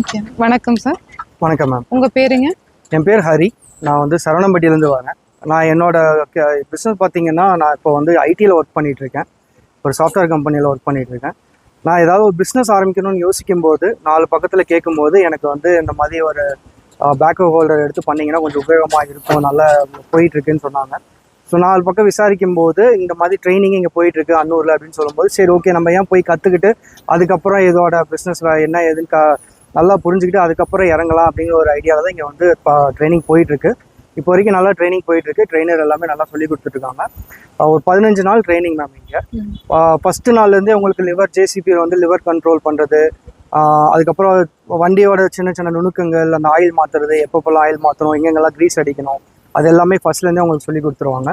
Okay. வணக்கம் sir. வணக்கம் ma'am. உங்கள் பேருங்க? என் பேர் ஹரி. நான் வந்து சரவணம்பட்டியிலேருந்து வரேன். நான் என்னோட பிஸ்னஸ் பார்த்தீங்கன்னா, நான் இப்போ வந்து ஐடியில் ஒர்க் பண்ணிகிட்ருக்கேன். ஒரு சாஃப்ட்வேர் கம்பெனியில் ஒர்க் பண்ணிகிட்ருக்கேன். நான் ஏதாவது ஒரு பிஸ்னஸ் ஆரம்பிக்கணும்னு யோசிக்கும்போது 4 பக்கத்தில் கேட்கும்போது எனக்கு வந்து இந்த மாதிரி ஒரு பேக்கோ ஹோல்டர் எடுத்து பண்ணிங்கன்னா கொஞ்சம் உபயோகமாக இருக்கும், நல்லா போயிட்டுருக்குன்னு சொன்னாங்க. ஸோ 4 பக்கம் விசாரிக்கும்போது இந்த மாதிரி ட்ரைனிங் இங்கே போயிட்டுருக்கு அன்னூரில் அப்படின்னு சொல்லும்போது, சரி ஓகே நம்ம ஏன் போய் கற்றுக்கிட்டு அதுக்கப்புறம் இதோட பிஸ்னஸ் என்ன ஏதுன்னு நல்லா புரிஞ்சுக்கிட்டு அதுக்கப்புறம் இறங்கலாம் அப்படிங்கிற ஒரு ஐடியாவில் தான் இங்கே வந்து இப்போ ட்ரைனிங் போயிட்டுருக்கு. இப்போ வரைக்கும் நல்லா ட்ரைனிங் போயிட்டுருக்கு. ட்ரெயினர் எல்லாமே நல்லா சொல்லி கொடுத்துட்ருக்காங்க. ஒரு 15 நாள் ட்ரைனிங் மேம் இங்கே. ஃபஸ்ட்டு நாள்லேருந்தே உங்களுக்கு ஜேசிபியில் வந்து லிவர் கண்ட்ரோல் பண்ணுறது, அதுக்கப்புறம் வண்டியோட சின்ன சின்ன நுணுக்கங்கள், அந்த ஆயில் மாற்றுறது, எப்பப்போல்லாம் ஆயில் மாற்றணும், எங்கெங்கெல்லாம் க்ரீஸ் அடிக்கணும், அது எல்லாமே ஃபஸ்ட்லேருந்தே உங்களுக்கு சொல்லி கொடுத்துருவாங்க.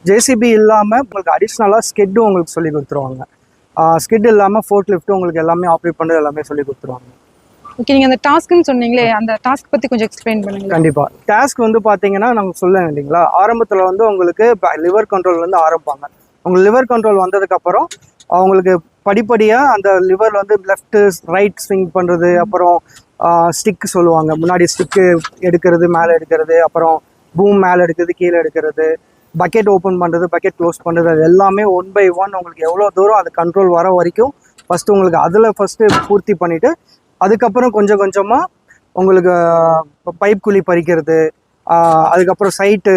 ஜேசிபி இல்லாமல் உங்களுக்கு அடிஷ்னலாக ஸ்கிட்டும் உங்களுக்கு சொல்லி கொடுத்துருவாங்க. ஸ்கிட் இல்லாமல் ஃபோர்க் லிஃப்ட்டும் உங்களுக்கு எல்லாமே ஆப்ரேட் பண்ணுறது எல்லாமே சொல்லி கொடுத்துருவாங்க. ஓகே. நீங்கள் அந்த டாஸ்க்குன்னு சொன்னீங்களே, அந்த டாஸ்க் பற்றி கொஞ்சம் எக்ஸ்பிளைன் பண்ணுங்க. கண்டிப்பாக. டாஸ்க் வந்து பார்த்தீங்கன்னா நாங்கள் சொல்லுவேன் இல்லைங்களா, ஆரம்பத்தில் வந்து உங்களுக்கு லிவர் கண்ட்ரோல் வந்து ஆரம்பிப்பாங்க. உங்களுக்கு லிவர் கண்ட்ரோல் வந்ததுக்கப்புறம் அவங்களுக்கு படிப்படியாக அந்த லிவர் வந்து லெஃப்ட்டு ரைட் ஸ்விங் பண்ணுறது, அப்புறம் ஸ்டிக்கு சொல்லுவாங்க, முன்னாடி ஸ்டிக்கு எடுக்கிறது, மேலே எடுக்கிறது, அப்புறம் பூம் மேலே எடுக்கிறது, கீழே எடுக்கிறது, பக்கெட் ஓப்பன் பண்ணுறது, பக்கெட் க்ளோஸ் பண்ணுறது, அது எல்லாமே 1 by 1 உங்களுக்கு எவ்வளோ தூரம் அது கண்ட்ரோல் வர வரைக்கும் ஃபஸ்ட்டு உங்களுக்கு அதில் ஃபஸ்ட்டு பூர்த்தி பண்ணிவிட்டு அதுக்கப்புறம் கொஞ்சம் கொஞ்சமாக உங்களுக்கு பைப் குழி பறிக்கிறது, அதுக்கப்புறம் சைட்டு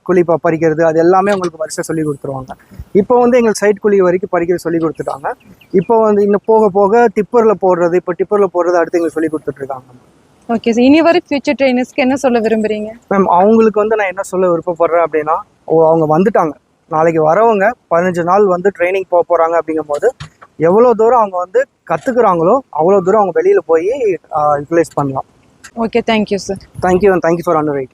குழி பறிக்கிறது, அது எல்லாமே உங்களுக்கு வரிசை சொல்லி கொடுத்துருவாங்க. இப்போ வந்து எங்களுக்கு சைட் குழி வரைக்கும் பறிக்கிறது சொல்லி கொடுத்துட்டாங்க. இப்போ வந்து இன்னும் போக போக டிப்பரில் போடுறது, இப்போ டிப்பரில் போடுறது அடுத்து எங்களுக்கு சொல்லி கொடுத்துட்ருக்காங்க. Okay sir. இனி வரை ஃபியூச்சர் ட்ரெயினர்ஸ்க்கு என்ன சொல்ல விரும்புகிறீங்க? மேம் அவங்களுக்கு வந்து நான் என்ன சொல்ல விருப்பப்படுறேன் அப்படின்னா, அவங்க வந்துட்டாங்க, நாளைக்கு வரவங்க 15 நாள் வந்து ட்ரைனிங் போக போகிறாங்க அப்படிங்கும்போது எவ்வளோ தூரம் அவங்க வந்து கற்றுக்குறாங்களோ அவ்வளோ தூரம் அவங்க வெளியில் போய் யூட்டிலைஸ் பண்ணலாம். Okay. Thank you sir. Thank you for under right.